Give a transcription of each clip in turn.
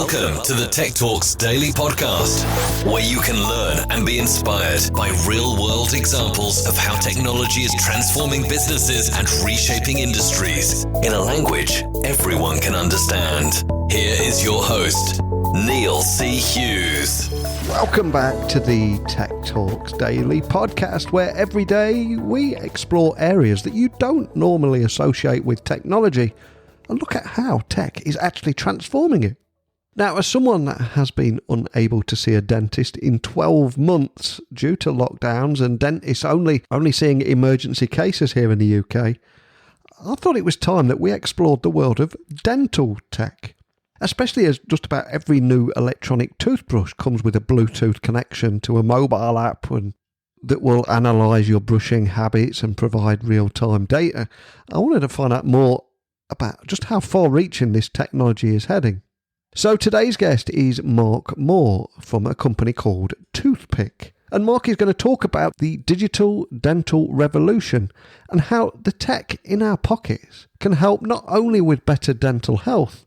Welcome to the Tech Talks Daily Podcast, where you can learn and be inspired by real-world examples of how technology is transforming businesses and reshaping industries in a language everyone can understand. Here is your host, Neil C. Hughes. Welcome back to the Tech Talks Daily Podcast, where every day we explore areas that you don't normally associate with technology and look at how tech is actually transforming it. Now, as someone that has been unable to see a dentist in 12 months due to lockdowns and dentists only seeing emergency cases here in the UK, I thought it was time that we explored the world of dental tech, especially as just about every new electronic toothbrush comes with a Bluetooth connection to a mobile app that will analyse your brushing habits and provide real-time data. I wanted to find out more about just how far-reaching this technology is heading. So today's guest is Mark Moore from a company called Toothpick. And Mark is going to talk about the digital dental revolution and how the tech in our pockets can help not only with better dental health,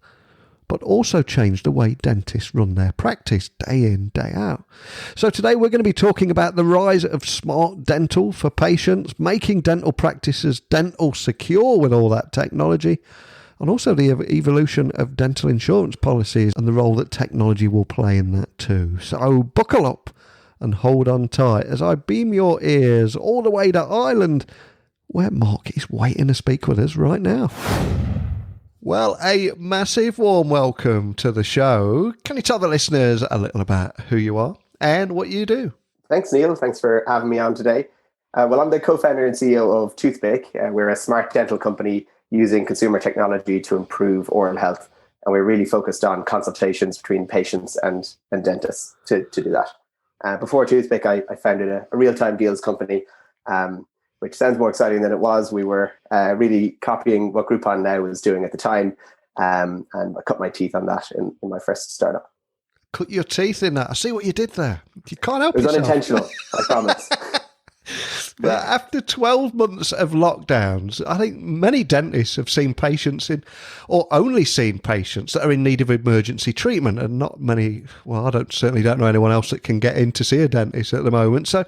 but also change the way dentists run their practice day in, day out. So today we're going to be talking about the rise of smart dental for patients, making dental practices dental secure with all that technology, and also the evolution of dental insurance policies and the role that technology will play in that too. So buckle up and hold on tight as I beam your ears all the way to Ireland, where Mark is waiting to speak with us right now. Well, a massive warm welcome to the show. Can you tell the listeners a little about who you are and what you do? Thanks, Neil. Thanks for having me on today. Well, I'm the co-founder and CEO of Toothpick. We're a smart dental company using consumer technology to improve oral health. And we're really focused on consultations between patients and dentists to do that. Before Toothpick, I founded a real-time deals company, which sounds more exciting than it was. We were really copying what Groupon now was doing at the time. And I cut my teeth on that in my first startup. Cut your teeth in that. I see what you did there. You can't help yourself. It was unintentional, I promise. But after 12 months of lockdowns, I think many dentists have seen patients or only seen patients that are in need of emergency treatment, and not many, well, certainly don't know anyone else that can get in to see a dentist at the moment. So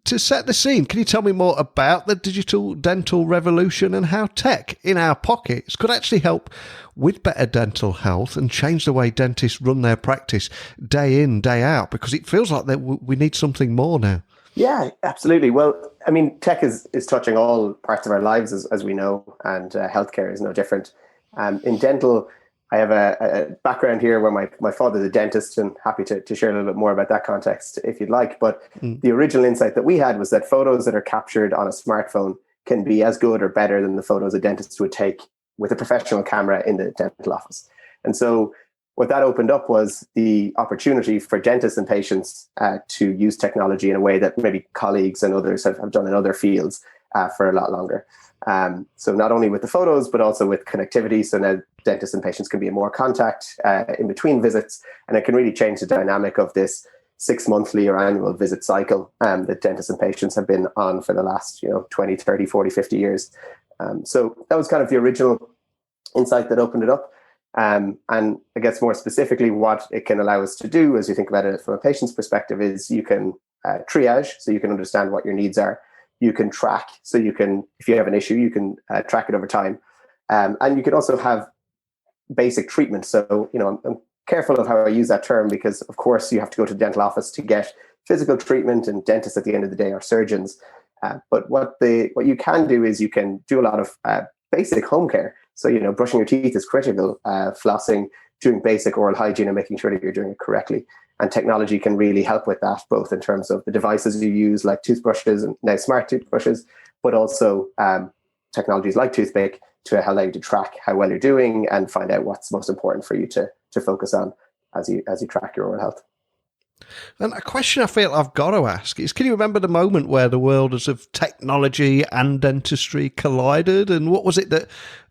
to set the scene, can you tell me more about the digital dental revolution and how tech in our pockets could actually help with better dental health and change the way dentists run their practice day in, day out? Because it feels like that we need something more now. Yeah, absolutely. Well, I mean, tech is touching all parts of our lives, as we know, and healthcare is no different. In dental, I have a background here where my father's a dentist, and happy to share a little bit more about that context if you'd like. But the original insight that we had was that photos that are captured on a smartphone can be as good or better than the photos a dentist would take with a professional camera in the dental office. And so what that opened up was the opportunity for dentists and patients to use technology in a way that maybe colleagues and others have done in other fields for a lot longer. So not only with the photos, but also with connectivity. So now dentists and patients can be in more contact in between visits, and it can really change the dynamic of this 6 monthly or annual visit cycle that dentists and patients have been on for the last 20, 30, 40, 50 years. So that was kind of the original insight that opened it up. And I guess more specifically, what it can allow us to do, as you think about it from a patient's perspective, is you can triage, so you can understand what your needs are. You can track, so you can, if you have an issue, you can track it over time. And you can also have basic treatment. So, I'm careful of how I use that term because, of course, you have to go to the dental office to get physical treatment, and dentists at the end of the day are surgeons. But what you can do is you can do a lot of basic home care. So, brushing your teeth is critical, flossing, doing basic oral hygiene and making sure that you're doing it correctly. And technology can really help with that, both in terms of the devices you use, like toothbrushes and now smart toothbrushes, but also technologies like Toothpick to allow you to track how well you're doing and find out what's most important for you to focus on as you track your oral health. And a question I feel I've got to ask is, can you remember the moment where the worlds of technology and dentistry collided? And what was it that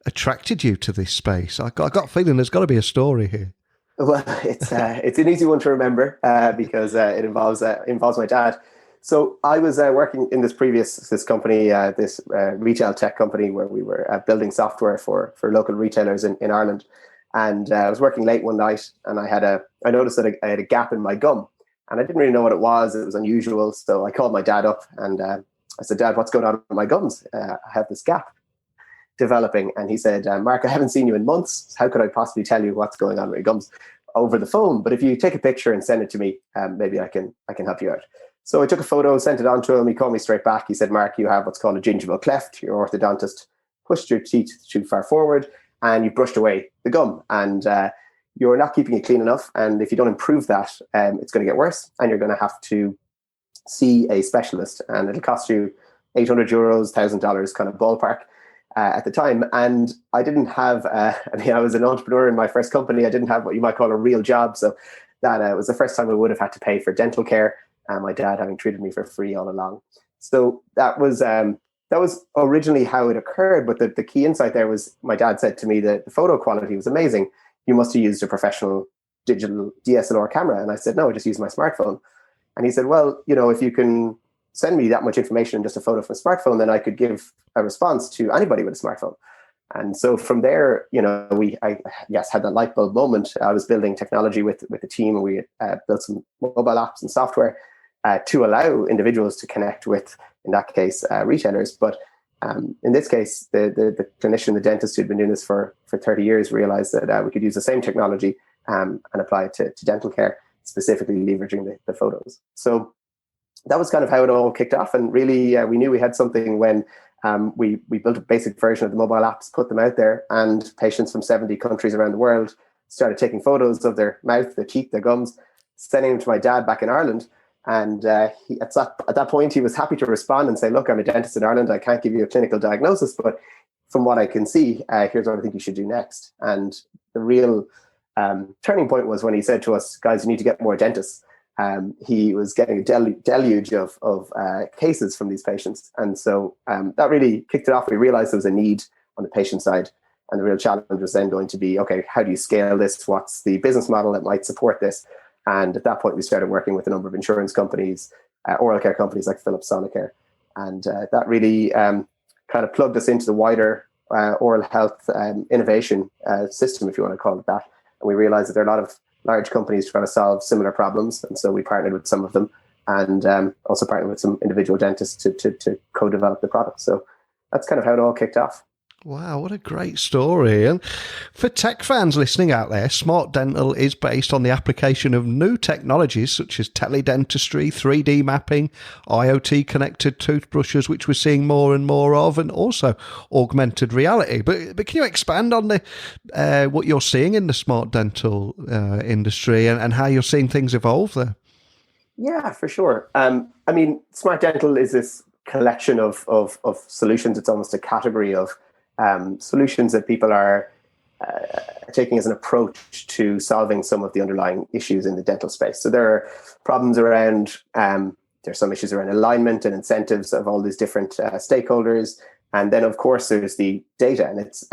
attracted you to this space? I got a feeling there's got to be a story here. Well, it's an easy one to remember because it involves my dad. So I was working in this company, this retail tech company where we were building software for local retailers in Ireland. And I was working late one night, and I noticed that I had a gap in my gum, and I didn't really know what it was. It was unusual, so I called my dad up, and I said, "Dad, what's going on with my gums? I have this gap developing." And he said, "Mark, I haven't seen you in months. How could I possibly tell you what's going on with your gums over the phone? But if you take a picture and send it to me, maybe I can help you out." So I took a photo, sent it on to him. He called me straight back. He said, "Mark, you have what's called a gingival cleft. Your orthodontist pushed your teeth too far forward, and you brushed away the gum, and you're not keeping it clean enough. And if you don't improve that, it's going to get worse, and you're going to have to see a specialist, and it'll cost you €800, $1,000 kind of ballpark." At the time. And I didn't have, I was an entrepreneur in my first company. I didn't have what you might call a real job. So that was the first time I would have had to pay for dental care, and my dad having treated me for free all along. So that was originally how it occurred. But the key insight there was, my dad said to me that the photo quality was amazing. "You must have used a professional digital DSLR camera." And I said, "No, I just used my smartphone." And he said, "Well, if you can send me that much information in just a photo from a smartphone, then I could give a response to anybody with a smartphone." And so from there, I had that light bulb moment. I was building technology with the team, and we built some mobile apps and software to allow individuals to connect with, in that case, retailers. But in this case, the clinician, the dentist who'd been doing this for 30 years, realized that we could use the same technology and apply it to dental care, specifically leveraging the photos. So that was kind of how it all kicked off. And really, we knew we had something when we built a basic version of the mobile apps, put them out there, and patients from 70 countries around the world started taking photos of their mouth, their teeth, their gums, sending them to my dad back in Ireland. And at that point, he was happy to respond and say, "Look, I'm a dentist in Ireland. I can't give you a clinical diagnosis, but from what I can see, here's what I think you should do next." And the real turning point was when he said to us, "Guys, you need to get more dentists." He was getting a deluge of cases from these patients. And so that really kicked it off. We realized there was a need on the patient side. And the real challenge was then going to be, okay, how do you scale this? What's the business model that might support this? And at that point, we started working with a number of insurance companies, oral care companies like Philips Sonicare. And that really kind of plugged us into the wider oral health innovation system, if you want to call it that. And we realized that there are a lot of large companies trying to solve similar problems. And so we partnered with some of them, and also partnered with some individual dentists to co-develop the product. So that's kind of how it all kicked off. Wow, what a great story. And for tech fans listening out there, Smart Dental is based on the application of new technologies such as teledentistry, 3D mapping, IoT-connected toothbrushes, which we're seeing more and more of, and also augmented reality. But can you expand on what you're seeing in the smart dental industry and how you're seeing things evolve there? Yeah, for sure. Smart dental is this collection of solutions. It's almost a category of solutions that people are taking as an approach to solving some of the underlying issues in the dental space. So there are problems around, there's some issues around alignment and incentives of all these different stakeholders. And then, of course, there's the data, and it's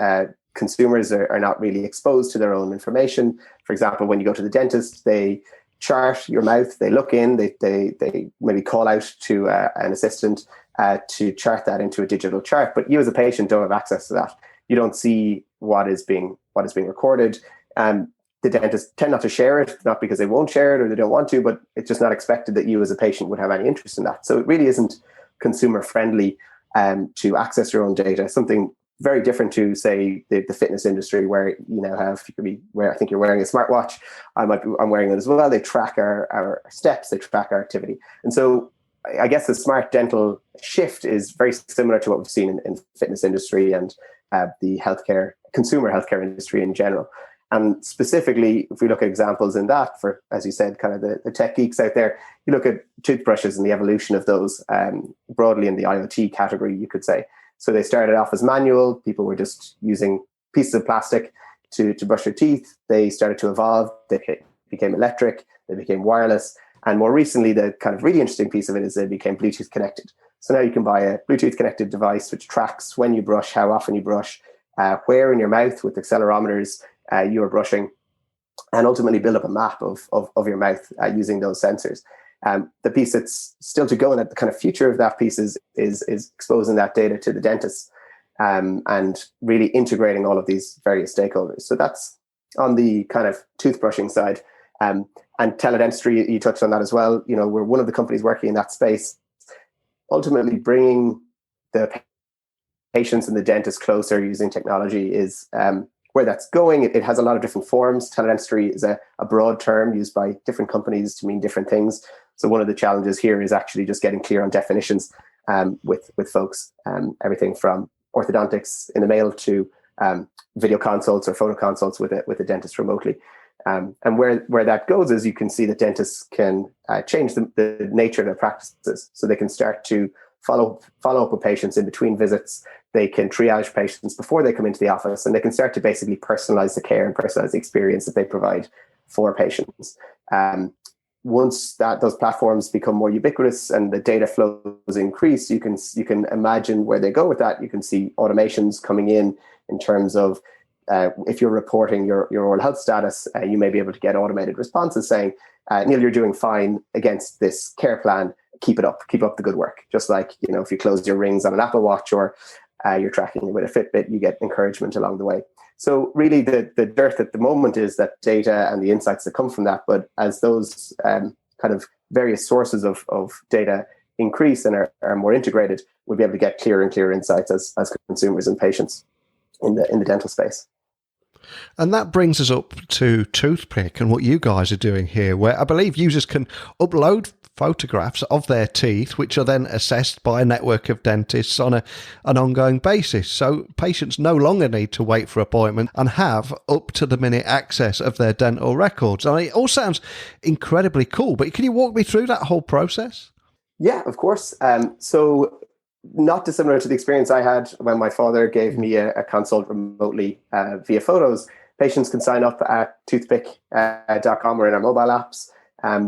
consumers are not really exposed to their own information. For example, when you go to the dentist, they chart your mouth, they look in, they maybe call out to an assistant to chart that into a digital chart. But you as a patient don't have access to that. You don't see what is being recorded. The dentists tend not to share it, not because they won't share it or they don't want to, but it's just not expected that you as a patient would have any interest in that. So it really isn't consumer friendly to access your own data. Something very different to, say, the fitness industry, where where I think you're wearing a smartwatch. I'm wearing it as well. They track our steps, they track our activity. And so I guess the smart dental shift is very similar to what we've seen in the fitness industry and the consumer healthcare industry in general. And specifically, if we look at examples in that, for, as you said, kind of the tech geeks out there, you look at toothbrushes and the evolution of those broadly in the IoT category, you could say. So they started off as manual. People were just using pieces of plastic to brush their teeth. They started to evolve. They became electric. They became wireless. And more recently, the kind of really interesting piece of it is they became Bluetooth connected. So now you can buy a Bluetooth connected device which tracks when you brush, how often you brush, where in your mouth with accelerometers you are brushing, and ultimately build up a map of your mouth using those sensors. The piece that's still to go, and the kind of future of that piece is exposing that data to the dentists and really integrating all of these various stakeholders. So that's on the kind of toothbrushing side. And teledentistry, you touched on that as well. We're one of the companies working in that space, ultimately bringing the patients and the dentist closer using technology is where that's going. It has a lot of different forms. Teledentistry is a broad term used by different companies to mean different things. So one of the challenges here is actually just getting clear on definitions with folks. Everything from orthodontics in the mail to video consults or photo consults with a dentist remotely. And where that goes is you can see that dentists can change the nature of their practices. So they can start to follow up with patients in between visits. They can triage patients before they come into the office, and they can start to basically personalize the care and personalize the experience that they provide for patients. Once those platforms become more ubiquitous and the data flows increase, you can imagine where they go with that. You can see automations coming in terms of if you're reporting your oral health status, you may be able to get automated responses saying, Neil, you're doing fine against this care plan. Keep it up. Keep up the good work. Just like, if you close your rings on an Apple Watch or you're tracking it with a Fitbit, you get encouragement along the way. So really the dearth at the moment is that data and the insights that come from that. But as those kind of various sources of data increase and are more integrated, we'll be able to get clearer and clearer insights as consumers and patients in the dental space. And that brings us up to Toothpick and what you guys are doing here, where I believe users can upload photographs of their teeth, which are then assessed by a network of dentists on an ongoing basis. So patients no longer need to wait for appointment and have up-to-the-minute access of their dental records. I mean, it all sounds incredibly cool, but can you walk me through that whole process? Yeah, of course. So not dissimilar to the experience I had when my father gave me a consult remotely via photos. Patients can sign up at toothpick.com or in our mobile apps.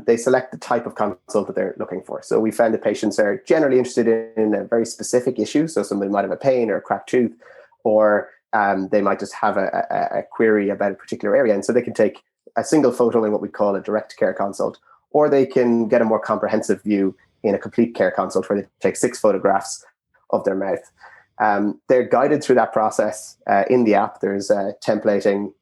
They select the type of consult that they're looking for. So we found that patients are generally interested in a very specific issue. So somebody might have a pain or a cracked tooth, or they might just have a query about a particular area. And so they can take a single photo in what we call a direct care consult, or they can get a more comprehensive view in a complete care consult where they take 6 photographs of their mouth. They're guided through that process in the app. There's a templating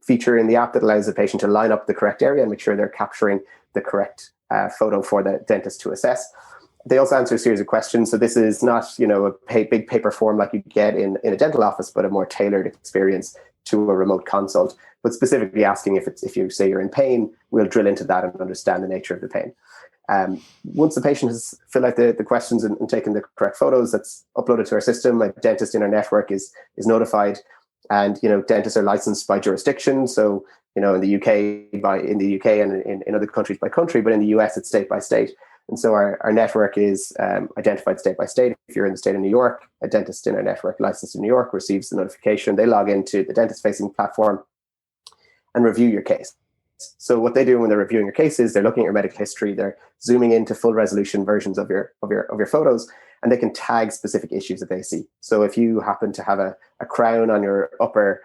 feature in the app that allows the patient to line up the correct area and make sure they're capturing the correct photo for the dentist to assess. They also answer a series of questions. So this is not, a big paper form like you get in a dental office, but a more tailored experience to a remote consult, but specifically asking if you say you're in pain, we'll drill into that and understand the nature of the pain. Once the patient has filled out the questions and taken the correct photos, that's uploaded to our system. A dentist in our network is notified, and dentists are licensed by jurisdiction. So in the UK and in other countries by country, but in the US it's state by state. And so our network is identified state by state. If you're in the state of New York, a dentist in our network licensed in New York receives the notification. They log into the dentist-facing platform and review your case. So what they do when they're reviewing your case is they're looking at your medical history. They're zooming into full resolution versions of your photos, and they can tag specific issues that they see. So if you happen to have a crown on your upper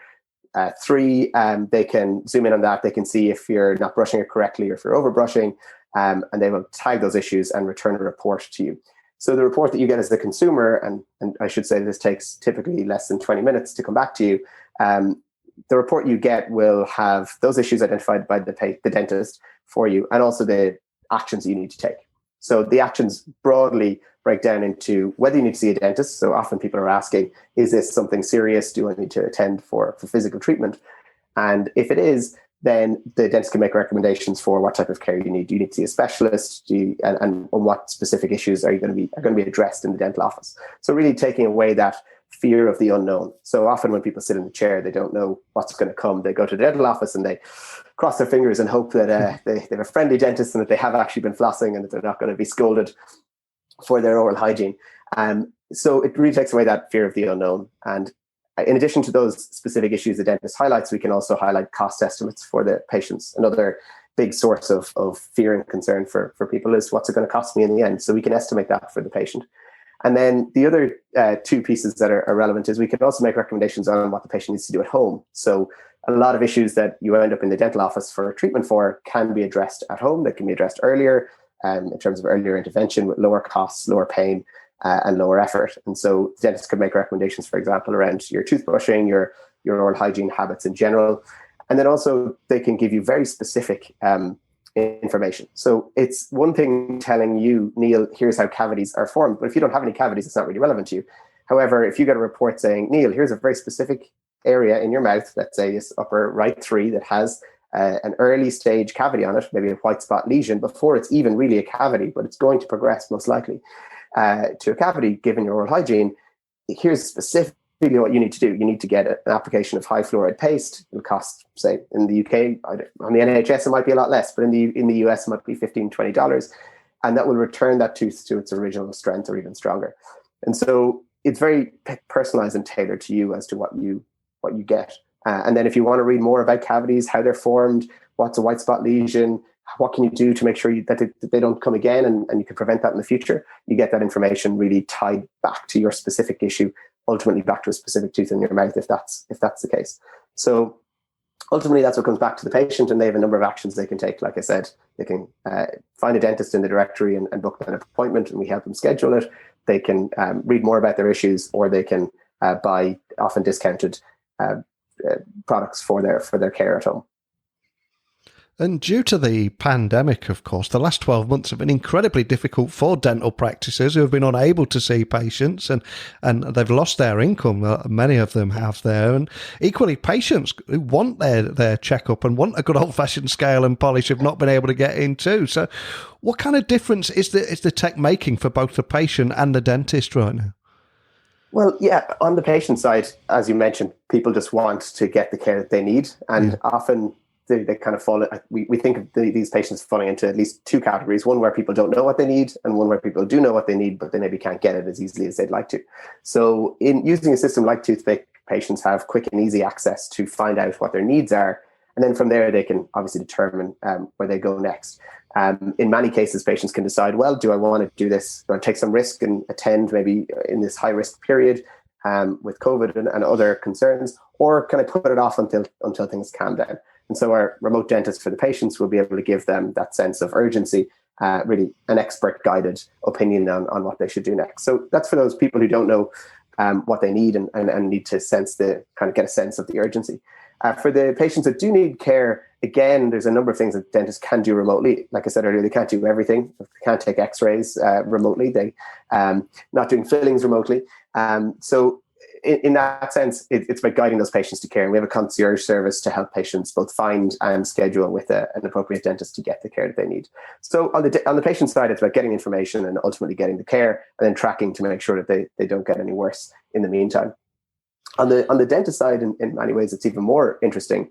3, they can zoom in on that. They can see if you're not brushing it correctly or if you're overbrushing, and they will tag those issues and return a report to you. So the report that you get as the consumer, and I should say this takes typically less than 20 minutes to come back to you, the report you get will have those issues identified by the dentist for you, and also the actions you need to take. So the actions broadly break down into whether you need to see a dentist. So often people are asking, is this something serious? Do I need to attend for physical treatment? And if it is, then the dentist can make recommendations for what type of care you need. Do you need to see a specialist? And what specific issues are going to be addressed in the dental office? So really taking away that fear of the unknown. So often when people sit in the chair, they don't know what's going to come. They go to the dental office and they cross their fingers and hope that they have a friendly dentist and that they have actually been flossing and that they're not going to be scolded for their oral hygiene. So it really takes away that fear of the unknown. And in addition to those specific issues the dentist highlights, we can also highlight cost estimates for the patients. Another big source of fear and concern for people is what's it going to cost me in the end? So we can estimate that for the patient. And then the other 2 pieces that are relevant is we can also make recommendations on what the patient needs to do at home. So a lot of issues that you end up in the dental office for treatment for can be addressed at home. They can be addressed earlier in terms of earlier intervention with lower costs, lower pain, and lower effort. And so dentists can make recommendations, for example, around your toothbrushing, your your oral hygiene habits in general. And then also they can give you very specific information. So it's one thing telling you, Neil, here's how cavities are formed. But if you don't have any cavities, it's not really relevant to you. However, if you get a report saying, Neil, here's a very specific area in your mouth, let's say this upper right 3 that has an early stage cavity on it, maybe a white spot lesion, before it's even really a cavity, but it's going to progress most likely to a cavity given your oral hygiene. Here's specifically what you need to do. You need to get an application of high fluoride paste. It'll cost, say, in the UK, on the NHS, it might be a lot less, but in the US, it might be $15, $20. And that will return that tooth to its original strength or even stronger. And so it's very personalized and tailored to you as to what you get. And then if you want to read more about cavities, how they're formed, what's a white spot lesion, what can you do to make sure that they don't come again and you can prevent that in the future, you get that information really tied back to your specific issue, ultimately back to a specific tooth in your mouth if that's the case. So ultimately that's what comes back to the patient, and they have a number of actions they can take. Like I said, they can find a dentist in the directory and book an appointment, and we help them schedule it. They can read more about their issues, or they can buy often discounted products for their care at home. And due to the pandemic, of course, the last 12 months have been incredibly difficult for dental practices who have been unable to see patients, and they've lost their income. Many of them have there. And equally, patients who want their checkup and want a good old-fashioned scale and polish have not been able to get in too. So what kind of difference is the tech making for both the patient and the dentist right now? Well, yeah, on the patient side, as you mentioned, people just want to get the care that they need. And often they kind of fall, we think of these patients falling into at least 2 categories, one where people don't know what they need and one where people do know what they need, but they maybe can't get it as easily as they'd like to. So in using a system like Toothpick, patients have quick and easy access to find out what their needs are. And then from there, they can obviously determine where they go next. In many cases, patients can decide, well, do I want to do this? Do I take some risk and attend maybe in this high risk period with COVID and other concerns, or can I put it off until things calm down? And so our remote dentist for the patients will be able to give them that sense of urgency, really an expert guided opinion on what they should do next. So that's for those people who don't know what they need and need to get a sense of the urgency. For the patients that do need care, again, there's a number of things that dentists can do remotely. Like I said earlier, they can't do everything. They can't take x-rays remotely. They not doing fillings remotely. So in that sense, it's about guiding those patients to care. And we have a concierge service to help patients both find and schedule with an appropriate dentist to get the care that they need. So on the patient side, it's about getting information and ultimately getting the care, and then tracking to make sure that they don't get any worse in the meantime. On the dentist side, in many ways, it's even more interesting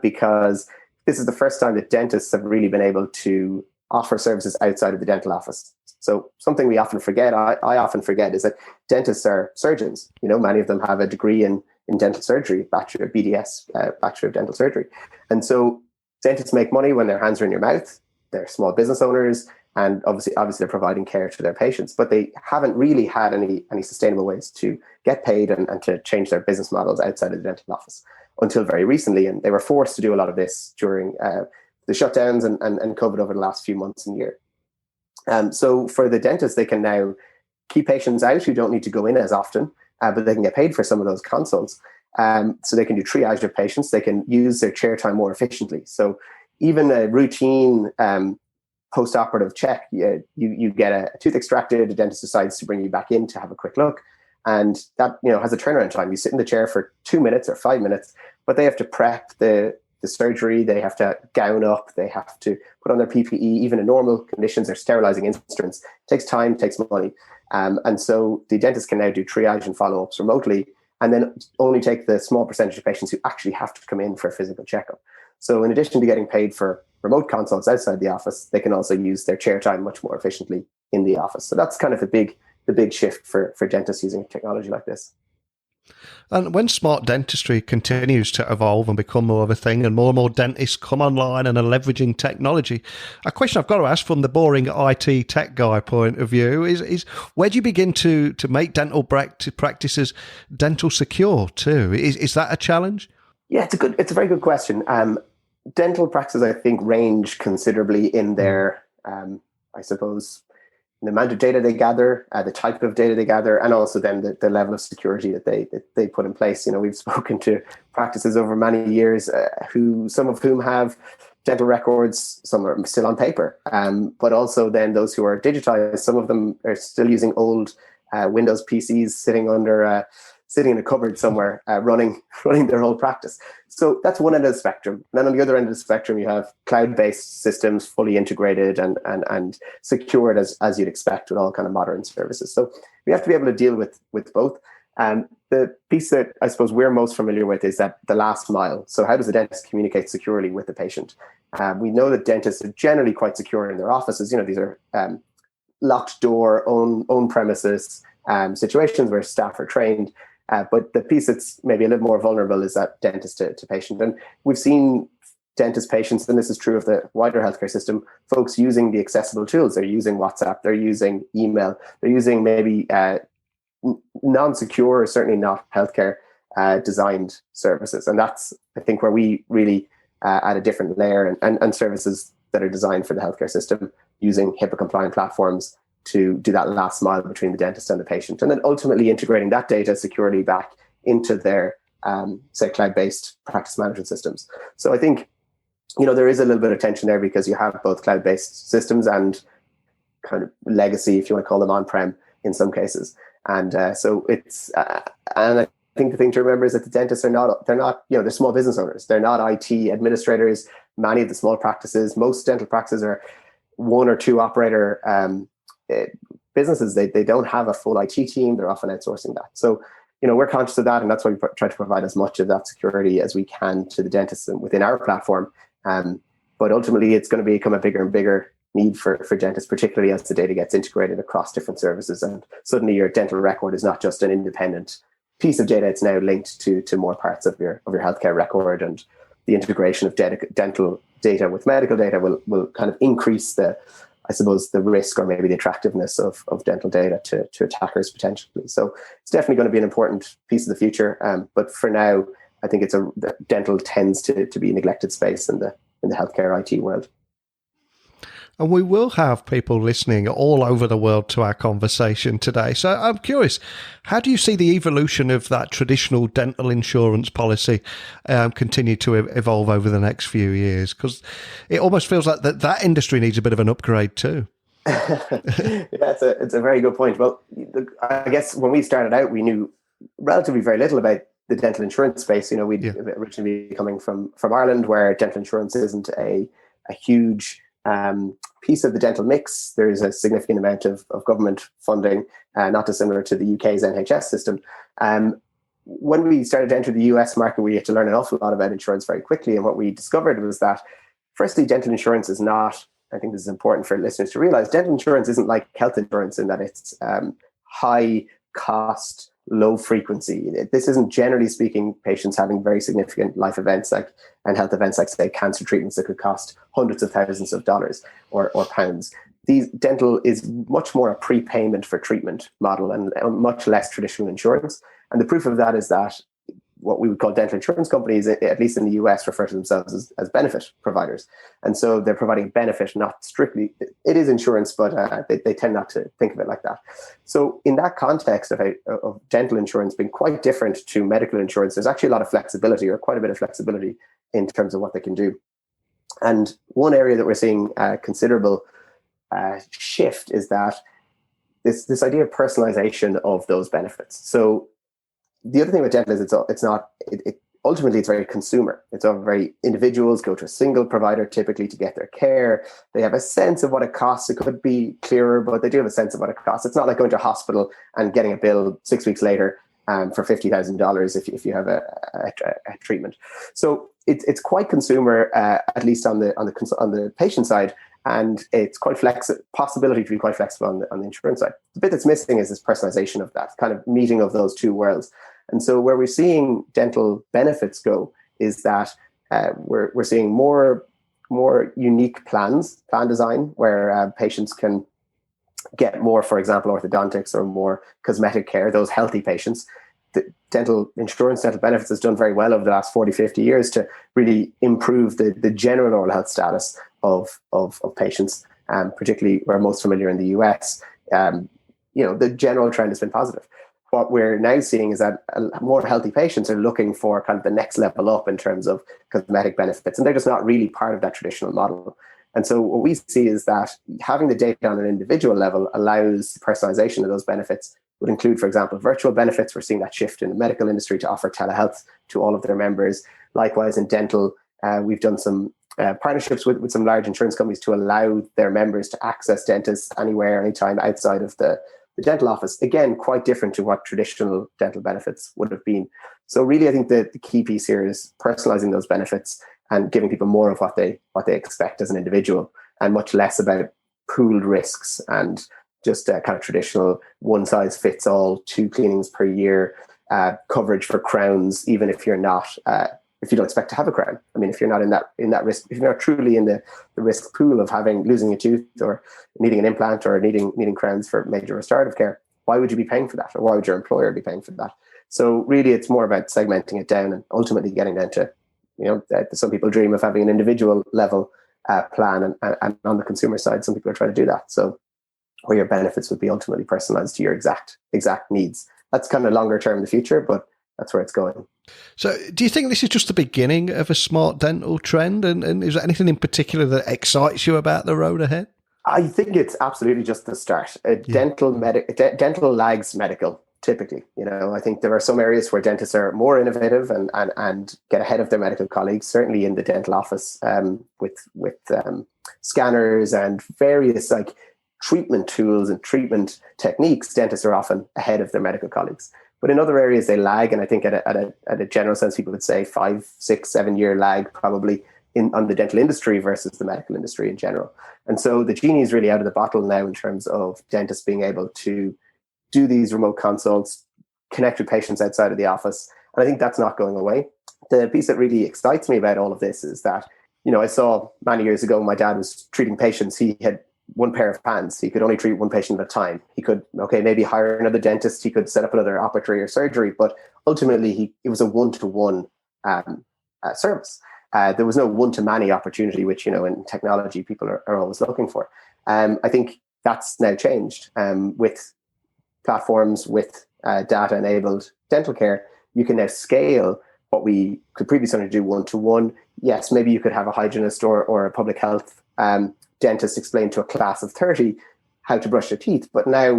because this is the first time that dentists have really been able to offer services outside of the dental office. So something we often forget, I often forget, is that dentists are surgeons. Many of them have a degree in dental surgery, Bachelor of BDS, Bachelor of Dental Surgery. And so dentists make money when their hands are in your mouth. They're small business owners, and obviously they're providing care to their patients, but they haven't really had any sustainable ways to get paid and to change their business models outside of the dental office until very recently. And they were forced to do a lot of this during the shutdowns and COVID over the last few months and year. So for the dentists, they can now keep patients out who don't need to go in as often, but they can get paid for some of those consults. So they can do triage of patients. They can use their chair time more efficiently. So even a routine post-operative check, you get a tooth extracted, the dentist decides to bring you back in to have a quick look. And that has a turnaround time. You sit in the chair for 2 minutes or 5 minutes, but they have to prep the surgery, they have to gown up, they have to put on their PPE, even in normal conditions, they're sterilizing instruments. It takes time, takes money. And so the dentist can now do triage and follow-ups remotely, and then only take the small percentage of patients who actually have to come in for a physical checkup. So in addition to getting paid for remote consults outside the office, they can also use their chair time much more efficiently in the office. So that's kind of the big shift for dentists using technology like this. And when smart dentistry continues to evolve and become more of a thing, and more dentists come online and are leveraging technology, a question I've got to ask from the boring IT tech guy point of view is where do you begin to make dental practices dental secure too? Is that a challenge? Yeah, it's a very good question. Dental practices, I think, range considerably in their, I suppose, the amount of data they gather, the type of data they gather, and also then the level of security that they put in place. We've spoken to practices over many years, some of whom have dental records, some are still on paper, but also then those who are digitized, some of them are still using old Windows PCs sitting in a cupboard somewhere, running their whole practice. So that's one end of the spectrum. And then on the other end of the spectrum, you have cloud-based systems, fully integrated and secured as you'd expect with all kind of modern services. So we have to be able to deal with both. The piece that I suppose we're most familiar with is that the last mile. So how does the dentist communicate securely with the patient? We know that dentists are generally quite secure in their offices. These are locked door, own premises situations where staff are trained. But the piece that's maybe a little more vulnerable is that dentist to patient. And we've seen dentist patients, and this is true of the wider healthcare system, folks using the accessible tools. They're using WhatsApp, they're using email, they're using maybe non-secure or certainly not healthcare designed services. And that's, I think, where we really add a different layer and services that are designed for the healthcare system using HIPAA compliant platforms to do that last mile between the dentist and the patient, and then ultimately integrating that data securely back into their, say, cloud-based practice management systems. So I think, there is a little bit of tension there because you have both cloud-based systems and kind of legacy, if you want to call them on-prem in some cases. And so it's, and I think the thing to remember is that the dentists they're small business owners. They're not IT administrators. Many of the small practices, most dental practices are one or two operator businesses. They don't have a full IT team. They're often outsourcing that. So, we're conscious of that, and that's why we try to provide as much of that security as we can to the dentists within our platform. But ultimately, it's going to become a bigger and bigger need for dentists, particularly as the data gets integrated across different services. And suddenly your dental record is not just an independent piece of data. It's now linked to more parts of your healthcare record, and the integration of dental data with medical data will kind of increase the risk or maybe the attractiveness of dental data to attackers potentially. So it's definitely going to be an important piece of the future. But for now, I think dental tends to be a neglected space in the healthcare IT world. And we will have people listening all over the world to our conversation today. So I'm curious, how do you see the evolution of that traditional dental insurance policy continue to evolve over the next few years? Because it almost feels like that industry needs a bit of an upgrade too. It's a very good point. Well, I guess when we started out, we knew relatively very little about the dental insurance space. We'd originally be coming from Ireland, where dental insurance isn't a huge piece of the dental mix. There is a significant amount of government funding, not dissimilar to the UK's NHS system. When we started to enter the US market, we had to learn an awful lot about insurance very quickly. And what we discovered was that, firstly, dental insurance is not, I think this is important for listeners to realize, dental insurance isn't like health insurance in that it's high cost, low frequency. This isn't, generally speaking, patients having very significant life events and health events like, say, cancer treatments that could cost hundreds of thousands of dollars or pounds. Dental is much more a prepayment for treatment model and much less traditional insurance. And the proof of that is that what we would call dental insurance companies, at least in the US, refer to themselves as benefit providers. And so they're providing benefit, not strictly, it is insurance, but they tend not to think of it like that. So in that context of dental insurance being quite different to medical insurance, there's actually a lot of flexibility, or quite a bit of flexibility in terms of what they can do. And one area that we're seeing considerable shift is that this idea of personalization of those benefits. So the other thing with dental is ultimately it's very consumer. It's all very, individuals go to a single provider typically to get their care. They have a sense of what it costs. It could be clearer, but they do have a sense of what it costs. It's not like going to a hospital and getting a bill 6 weeks later for $50,000 if you have a treatment. So it's quite consumer, at least on the patient side, and it's quite possibility to be quite flexible on the insurance side. The bit that's missing is this personalization of that kind of meeting of those two worlds. And so where we're seeing dental benefits go is that we're seeing more unique plan design where patients can get more, for example, orthodontics or more cosmetic care, those healthy patients. The dental insurance, dental benefits has done very well over the last 40, 50 years to really improve the general oral health status of patients. particularly we're most familiar in the US, the general trend has been positive. What we're now seeing is that more healthy patients are looking for kind of the next level up in terms of cosmetic benefits, and they're just not really part of that traditional model. And so what we see is that having the data on an individual level allows personalization of those benefits. Would include, for example, virtual benefits. We're seeing that shift in the medical industry to offer telehealth to all of their members. Likewise, in dental, we've done some partnerships with some large insurance companies to allow their members to access dentists anywhere, anytime outside of the dental office. Again, quite different to what traditional dental benefits would have been. So really, I think the key piece here is personalizing those benefits and giving people more of what they expect as an individual, and much less about pooled risks and just kind of traditional one-size-fits-all 2 cleanings per year coverage for crowns, even if you're not if you don't expect to have a crown. I mean, if you're not in that risk, if you're not truly in the risk pool of losing a tooth or needing an implant or needing crowns for major restorative care, why would you be paying for that, or why would your employer be paying for that? So really, it's more about segmenting it down and ultimately getting down to, some people dream of having an individual level plan, and on the consumer side, some people are trying to do that. So where your benefits would be ultimately personalized to your exact needs. That's kind of longer term in the future, but that's where it's going. So do you think this is just the beginning of a smart dental trend? And is there anything in particular that excites you about the road ahead? I think it's absolutely just the start. Dental lags medical, typically. I think there are some areas where dentists are more innovative and get ahead of their medical colleagues, certainly in the dental office, with scanners and various treatment tools and treatment techniques. Dentists are often ahead of their medical colleagues. But in other areas, they lag. And I think at a general sense, people would say 5, 6, 7 year lag probably on the dental industry versus the medical industry in general. And so the genie is really out of the bottle now in terms of dentists being able to do these remote consults, connect with patients outside of the office. And I think that's not going away. The piece that really excites me about all of this is that, I saw many years ago, my dad was treating patients. He had one pair of hands. He could only treat one patient at a time. He could, maybe hire another dentist. He could set up another operatory or surgery, but ultimately it was a one-to-one service. There was no one-to-many opportunity, which, in technology, people are always looking for. I think that's now changed with platforms, with data-enabled dental care. You can now scale what we could previously only do one-to-one. Yes, maybe you could have a hygienist or a public health dentist explain to a class of 30 how to brush their teeth. But now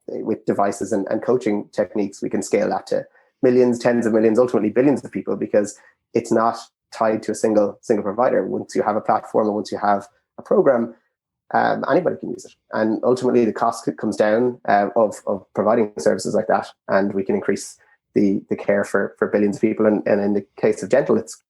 with devices and coaching techniques, we can scale that to millions, tens of millions, ultimately billions of people, because it's not tied to a single provider. Once you have a platform and once you have a program, anybody can use it. And ultimately the cost comes down of providing services like that, and we can increase the care for billions of people. And in the case of dental, it's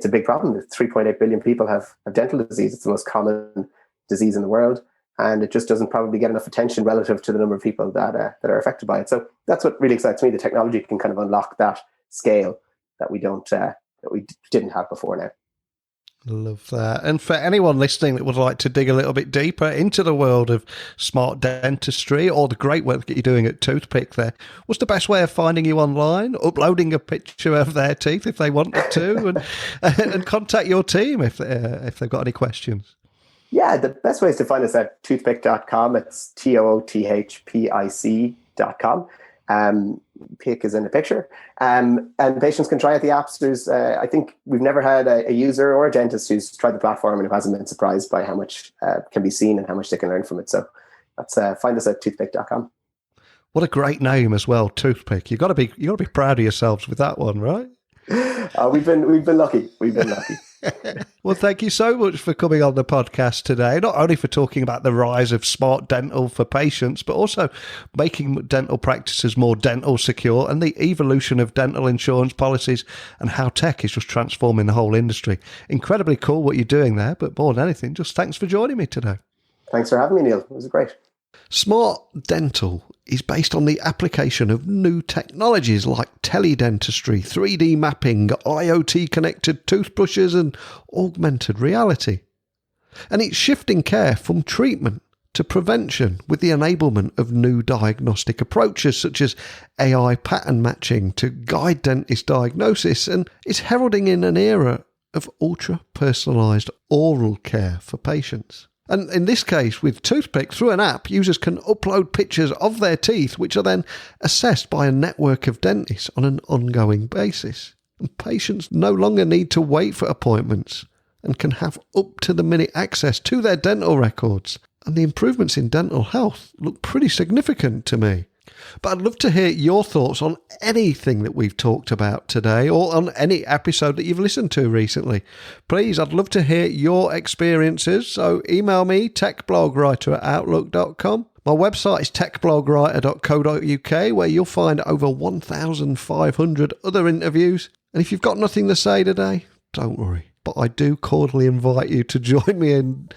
a big problem. 3.8 billion people have dental disease. It's the most common disease in the world, and it just doesn't probably get enough attention relative to the number of people that are affected by it. So that's what really excites me. The technology can kind of unlock that scale that we didn't have before now. Love that. And for anyone listening that would like to dig a little bit deeper into the world of smart dentistry or the great work that you're doing at Toothpick there, what's the best way of finding you online? Uploading a picture of their teeth if they wanted to, and contact your team if they've got any questions? Yeah, the best way is to find us at toothpick.com. It's toothpic.com. Pick is in the picture, and patients can try out the apps. There's I think we've never had a user or a dentist who's tried the platform and who hasn't been surprised by how much can be seen and how much they can learn from it. So that's find us at toothpick.com. What a great name as well, Toothpick. You got to be proud of yourselves with that one, right? We've been lucky. Well, thank you so much for coming on the podcast today, not only for talking about the rise of smart dental for patients, but also making dental practices more dental secure and the evolution of dental insurance policies and how tech is just transforming the whole industry. Incredibly cool what you're doing there, but more than anything, just thanks for joining me today. Thanks for having me, Neil. It was great. Smart dental is based on the application of new technologies like teledentistry, 3D mapping, IoT-connected toothbrushes and augmented reality. And it's shifting care from treatment to prevention with the enablement of new diagnostic approaches such as AI pattern matching to guide dentist diagnosis, and it's heralding in an era of ultra-personalised oral care for patients. And in this case, with Toothpick, through an app, users can upload pictures of their teeth, which are then assessed by a network of dentists on an ongoing basis. And patients no longer need to wait for appointments and can have up-to-the-minute access to their dental records. And the improvements in dental health look pretty significant to me. But I'd love to hear your thoughts on anything that we've talked about today or on any episode that you've listened to recently. Please, I'd love to hear your experiences. So email me, techblogwriter@outlook.com. My website is techblogwriter.co.uk, where you'll find over 1,500 other interviews. And if you've got nothing to say today, don't worry. But I do cordially invite you to join me in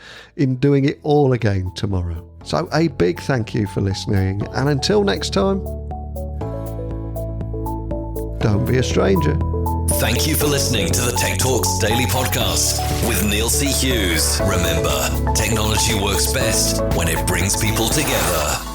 doing it all again tomorrow. So a big thank you for listening, and until next time, don't be a stranger. Thank you for listening to the Tech Talks Daily Podcast with Neil C. Hughes. Remember, technology works best when it brings people together.